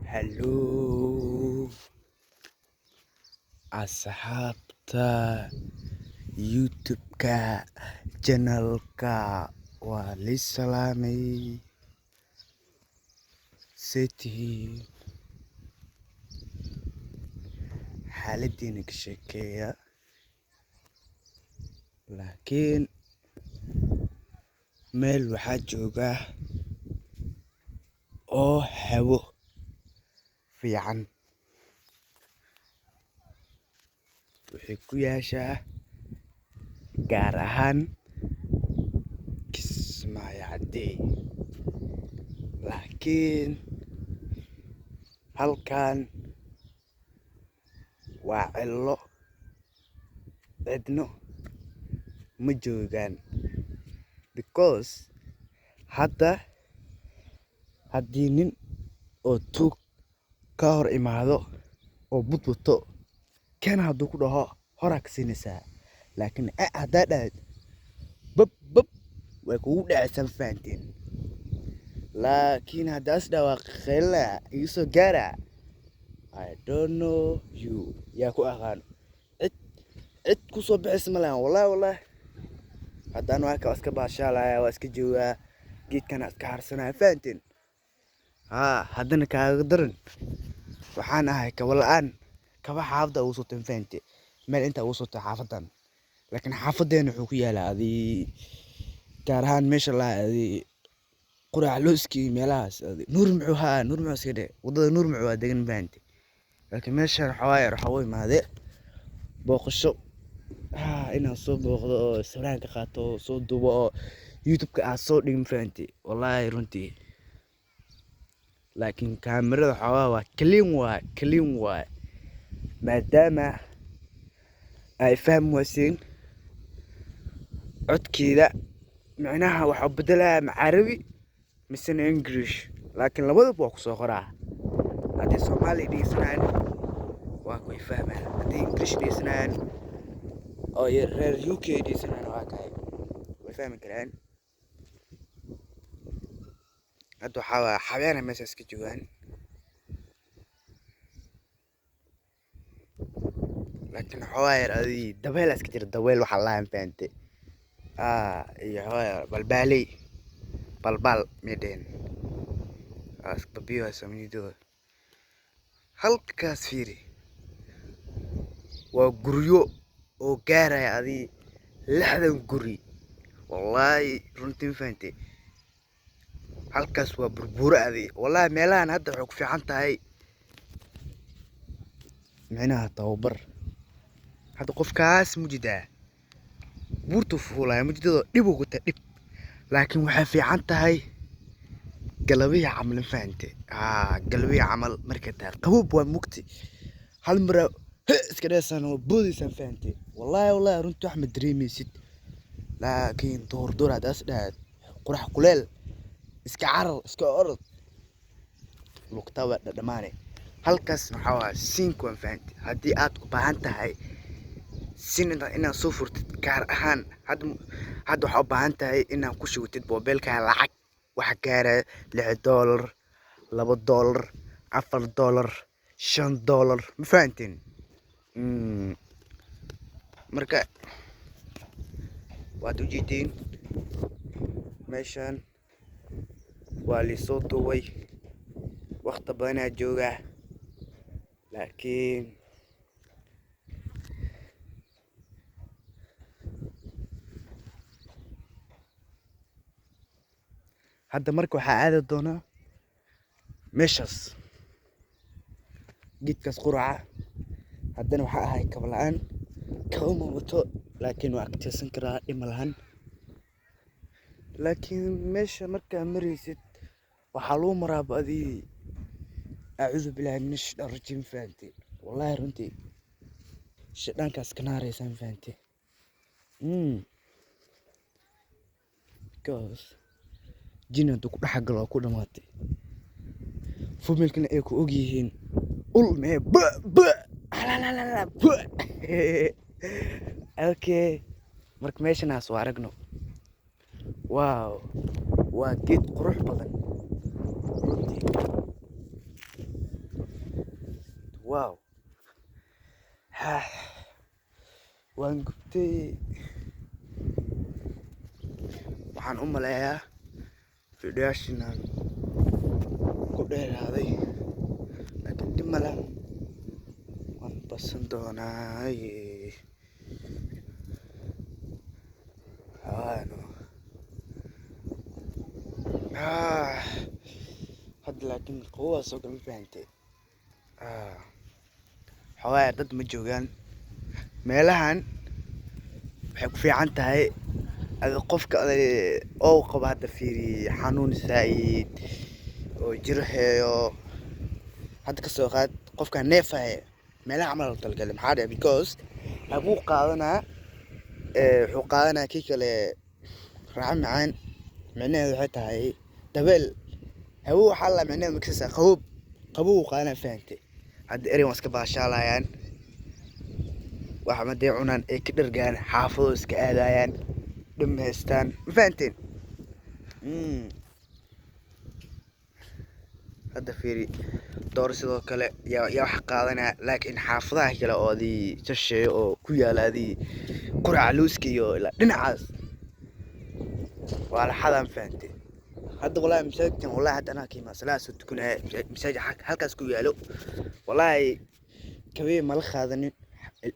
Hello asxaabta YouTube-ka channel-ka waa la salaamay seetihiin xaaladiina ka sheekeeya laakiin meel waxaa jooga oo hawo fiican waxay ku yaashaa gaar ahaan Kismaayo Cadey laakiin halkan waa cilo cidno ma joogaan because haddii nin oo tuug ka hor imaado oo budbuto kan hadduu ku dhaho horaa ka siinaysaa laakiin haddaa dhahad bab way kugu dhacaysaa fahanteen laakiin haddaas dhawaaqeela iga soo gaara I don't know you yaa ku aqaan cid ku soo bixis ma lahan wallahi haddaan waa iska baashaalaya waa iska joogaa geedkana iska harsanaya fahanteen haddana kaaga daran waxaan ahay kaba la-aan kaba xaafadda ugu soo tanfaante meel inta ugu soo xaafadan laakiin xaafadeena wuxuu ku yaalaa adii gaar ahaan meesha la adii qurac looski meelahaas nuur muxuu iska dhe wadada nuur muxuu waa degan faante laakiin meeshan waxa uu imaade booqasho inaan soo booqdo oo sawiraan ka qaato soo duubo oo YouTube-ka aan soo dhigin faante wallahi runtii laakiin kaamirada waa clean waa maadaama ay fahmi wayseen codkeeda micnaha waxa bedelaya Carabi mise English laakiin labadaba waa ku soo qoraa haddii Soomaali dhigsanaan waa ku fahmaan haddii English dhigsanaan oo reer UK dhigsanaan waa kay way fahmi karaan hadda waxaa xabeena meeshaas ka joogaan laakiin yar adii dabeel iska jira dabeel waxa la fahamte iyo balbal mideen asbabiyo samiido halkaas fiiri waa guryo oo gaaraya adii 60 guri wallahi runtii fahamte halkaas waa burbura adii wallahi meelahan hadda waxay ku fiican tahay micnaha tababar hadda qofkaas mujidaa buurtu fuulay mujidado dib ugu ta dib laakiin waxay fiican tahay galabiya camal faante galabiya camal marka taa qaboob waa mugti hal mar iska dheesan oo boodisan faante wallahi runtii Axmed dareemaysid laakiin door hadaas dhaad qurax kuleel iska carar iska orod luqtaba dhamaane halkaas waxa siinka waan fahanti haddii aad u baahan tahay sinada inaad soo furtid gaar ahaan hadda waxa u baahan tahay inaad ku shugtid moobilka lacag waxa gaara $6 $2 $4 $5 ma fahanteen marka waad u jeedin meeshan waa li soo duway waqti badan jooga laakiin hadda marka waxaa aadi doonaa meeshaas geedkaas quraca haddana waxaa ahay kaba la-aan kaba wato laakiin waa agteysan karaa dhima lahan laakiin meesha markaa maraysid waxaa lagu maraa adii acuudu billahi min ashaytaan rajiim fahamte wallahi runtii shaydaankaas ka naaraysan fahamte because jin hadduu ku dhex galo ku dhamaatay familkana ay ku og yihiin ul mee okay marka meeshanaas waa aragno wow waa geed qurux badan واو ها waan gubtay waxaan u maleeyaa fiidiyaashinaan ku dheeraaday laakiin dib male waan basan doonaa hadda laakiin quwaa soo galma fahantay xawaaye dad ma joogaan meelahan waxay ku fiican tahay qofka oo qaba hadda fiiri xanuun saa'id oo jiro heeyo hadda ka soo qaad qofka neefahay meelaha camal loo talgalay maxaa dhacay because wuxuu qaadanaa kii kale raaxo macaan micnaheedu waxay tahay dabeel hawo waxaa la micnaheedu makasa qabow qaadanaa fahantay hadda erin waa iska baashaalayaan waxa maday cunaan ay ka dhargaan xaafado iska aadayaan dhameystaan ma fahanteen hadda fiiri door sidoo kale yaa wax qaadanaa laakiin xaafadaha kale oo adii shisheeye oo ku yaala adii quraca luuska iyo ilaa dhinacaas waa la xadaan fahantay hadda wallaahi masaajidkan wallaahi hadda anaa kiima salaad soo tukanaya masaajid halkaas ku yaalo wallaahi kabee mala qaadanin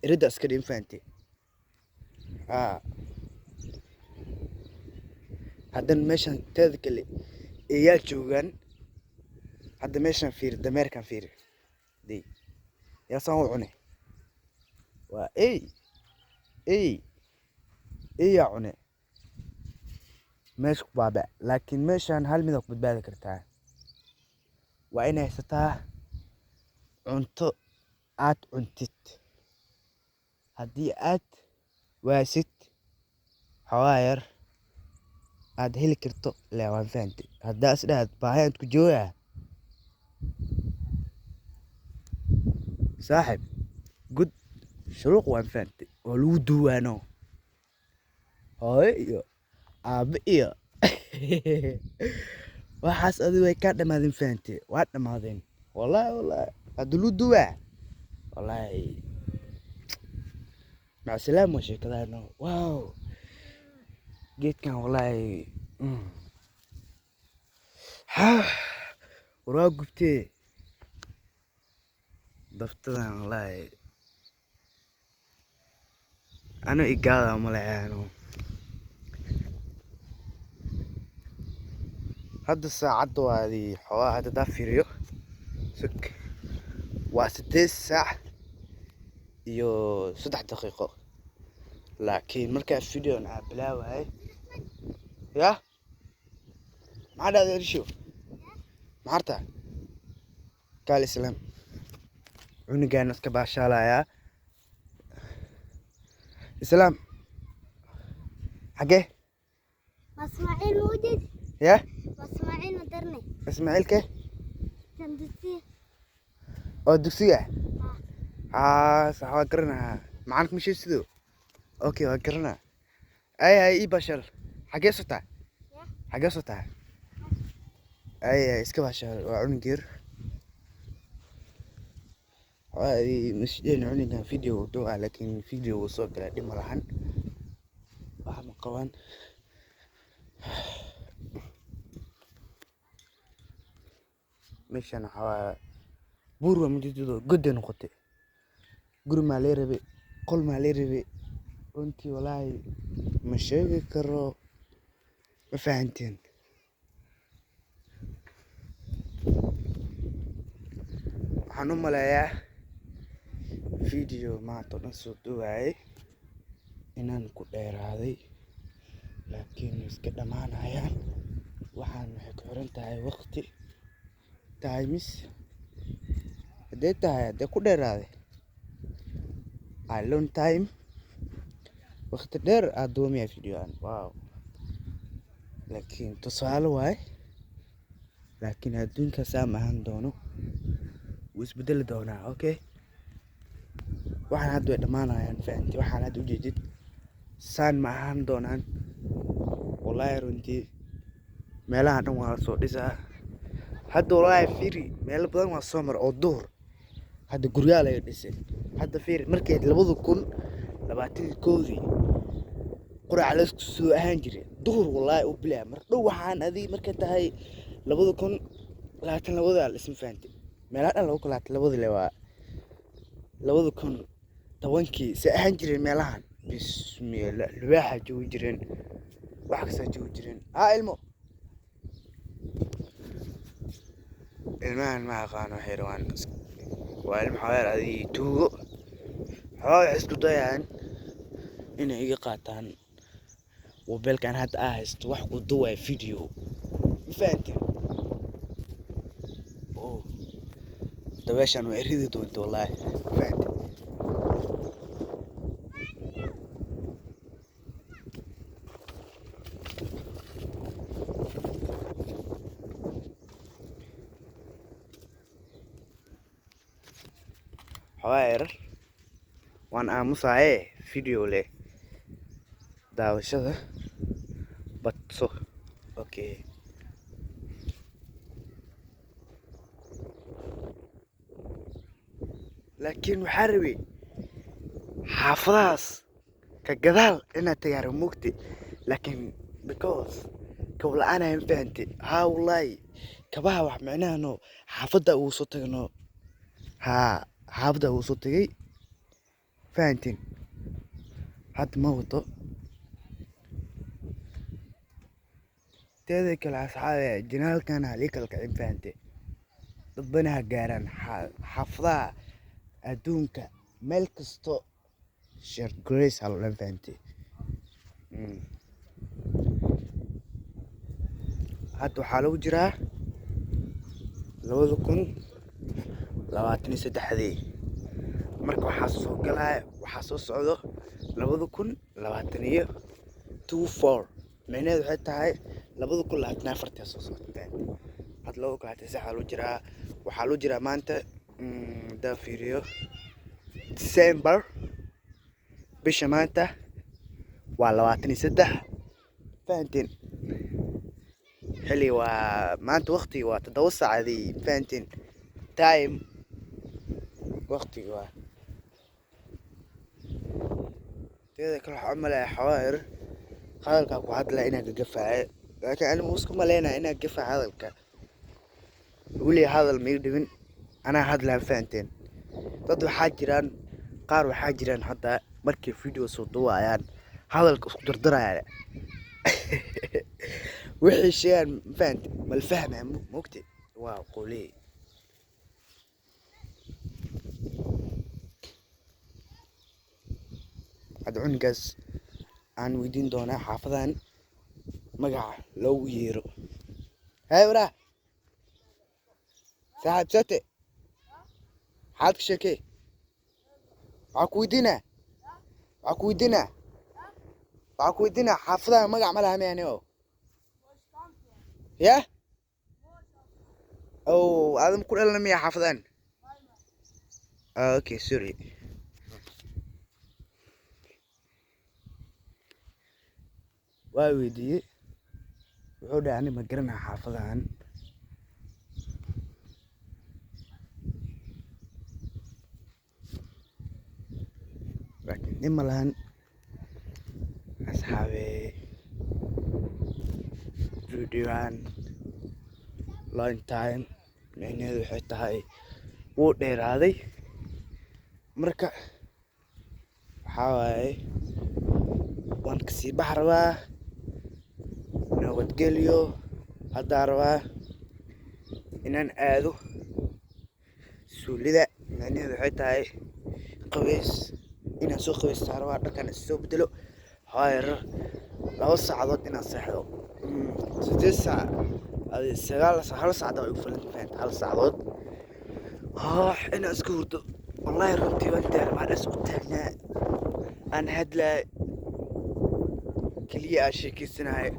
irida iska dhin fahantay haddana meeshan teeda kale eeyaa joogaan hadda meeshan fiiri dameerkan fiiri dey yaa saan u cune waa yaa cune meesha ku baaba laakiin meeshan hal mid ku badbaadi kartaa waa inay haysataa cunto aad cuntid haddii aad waasid xawaayar aad heli karto ilaa waan fahantay haddaa is dhahaad baahayaad ku joogaa saaxib gud shuruuq waan fahantay oo lagu duwaano hooyo iyo aabe iyo waxaas adigu way kaa dhammaadeen fahantay waa dhammaadeen wallaahi hadda lagu duwaa wallaahi maca salaam waa sheekadaano waaw geedkan wallaahi waraa gubtee daftadan wallaahi ano igaada maleeyaano hadda saacadda waa adii xoogaa hadda daa fiiriyo sug waa 8 saac iyo 3 daqiiqo laakiin markaa fiidiyoon aan bilaawahay ya maxaa dhacday erisho maxarta kaal islaam cunigaan iska baashaalayaa islaam xagee اسماعيل موجود يا اسماعيل مدرني اسماعيل كه جندسي oo dugsiga sax waa garanaa macaanka ma sheesido okay waa garanaa ay ii bashal xagee sotaa xagee sotaa ay iska bashal waa cunigeer ay masjideen cunigan video doo laakiin video soo galay dhib ma lahan waxa ma qaban meeshan waxaa buur waa mujidido godday noqotay guri maa lee rabay qol maa lee rabay runtii wallaahi ma sheegi karo ma fahanteen waxaan u maleeyaa video maanta oo dhan soo duwaayay inaan ku dheeraaday laakiin iska dhammaanayaan waxaan waxay ku xiran tahay waqti times haddee tahay haddee ku dheeraaday long time waqti dheer aad duumaya videoan wow laakiin tusaale waay laakiin adduunka saa ma ahaan doono wuu isbedeli doonaa okay waxaan hadda way dhammaanayaan fahanti waxaan hadda ujeedid saan ma ahaan doonaan wallaahi runtii meelaha dhan waa la soo dhisaa hadda wallaahi fiiri meelo badan waa soo mar oo duhur hadda guryaa laga dhisay hadda fiir markay 2021 qurac la isku soo ahaan jiray duhur wallahi u bilaa mar dhow waxaan adii markay tahay 2022 isma fahanti meelaha lagu kala 2010kii si ahaan jiray meelahan bismillah waxa joogi jireen wax kasta joogi jireen ilmo ilmahan ma aqaano xirwaan waa ilmo xawaar adii tuugo waxay isku dayaan inay iga qaataan mobilkan hadda haysto wax ku duway video fahanti dabeeshan way ridi doonto wallahi fahanti حوائر وان aamusaye video leh daawashada badso okay laakiin waxa rabi xaafadaas ka gadaal inaad tayaaro mugti laakiin because kawla ana fahanti ha wallahi kabaha wax macnaano xaafada uu soo tagno xaafada uu soo tagay fahantin had ma wato teeda kale asxaabe jinaalkan halikalka fahanti dad banaha gaaran xaafadaha adduunka meel kasto share grace hal fahanti hadda waxaa lagu jiraa 2023 marka waxaa soo galay waxaa soo socdo 2024 micnaheedu waxay tahay 2024 soo socota hadda 2029 waxaa lagu jiraa maanta da fiiriyo December bisha maanta waa 23 fahantin xilli waa maanta waqti waa 7 saacadii fahantin time waqti waa teeda kale xamalay xawaar hadalka ku hadla inaad gafaa laakiin aan musku maleena inaad gafaa hadalka wali hadal ma dhibin ana hadla fahantin dad waxaa jiraan qaar waxaa jiraan hadda markii video soo duwayaan hadalka isku dardaraya wixii sheegan fahanti mal fahmaa mugti waa qoli adunkas aan weydiin doonaa xaafadan magaca loogu yeero hay wara saaxib sate حاد كشكي عكويدنا حافظها ما عملها يعني يا او هذا كل اللي مية حافظان اوكي سوري وايدي وحود يعني ما قرنا حافظان لكن لهن أصحابي فيديوان لونج تايم يعني حتى هاي وودير هذي مركا حاواي وان كسي بحروا نوت قليو هداروا إنان آذو سولي ذا يعني حتى هاي قويس inaan soo qabeystaa rabaa dhankan soo bedelo hayr 2 saacadood inaan seexdo 8 saac adi 9 hal saacad ay u filan faant hal saacadood inaan isku hurdo wallahi runtii waan taar ma dhas u taagnaa aan hadla kaliya sheekisanahay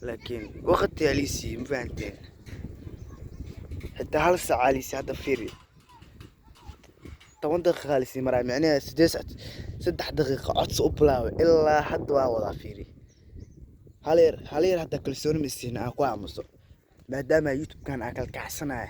laakiin waqti alisi ma faanteen حتى هل ساعة لي ساعة فيري 8 دقيقة لسي مرة معناها 6 دقيقة عطس أبلاوي إلا حد واوضع فيري هالير هدا كلسوني مسينا أقوى عمصو ما دام يوتيوب كان أكل كحسنا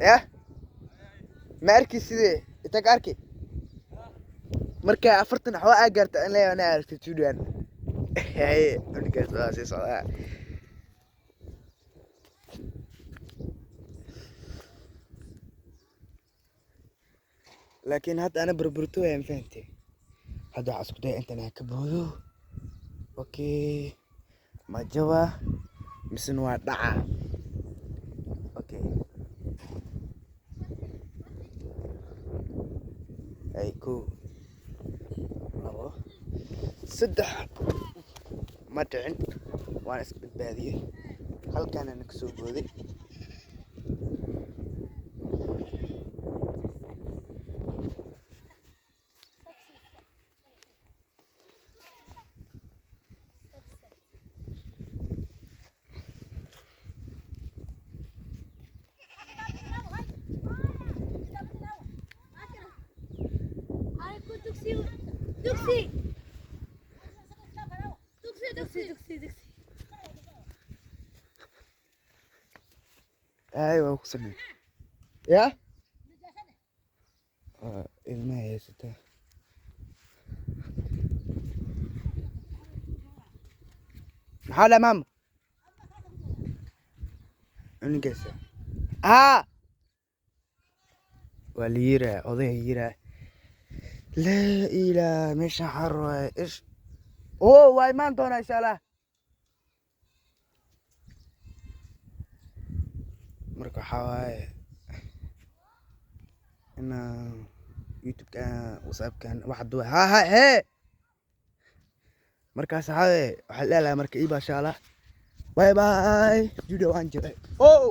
يا ما أركي سيدي إنت أركي مركا عفرتنا حوا أجرت أنا عارف تشودي أنا هاي أنا كنت بس صلاة لكن هذا أنا بربرتو يا فهمتي هذا عسكو ده أنت ناكبه أوكي ما جوا مسنوا دعا أوكي أي كو لabo saddex ma dhicin waan isbadbaadiyey halkaana kasoo booday ايوه اقسم يا ilmaha haysata maxaa dhaa maama cunugaysa haa waa la yiraa odayga yiraa laa ilaa meeshaan xar waaye ish oo waa imaan doonaa insha allah marka waxaa waaye inaa youtube-kan whatsapp-kan waxa duwa ha hee markaas waxaa waxaa leelahay marka ii baa insha allah bye bye video waan jiray oh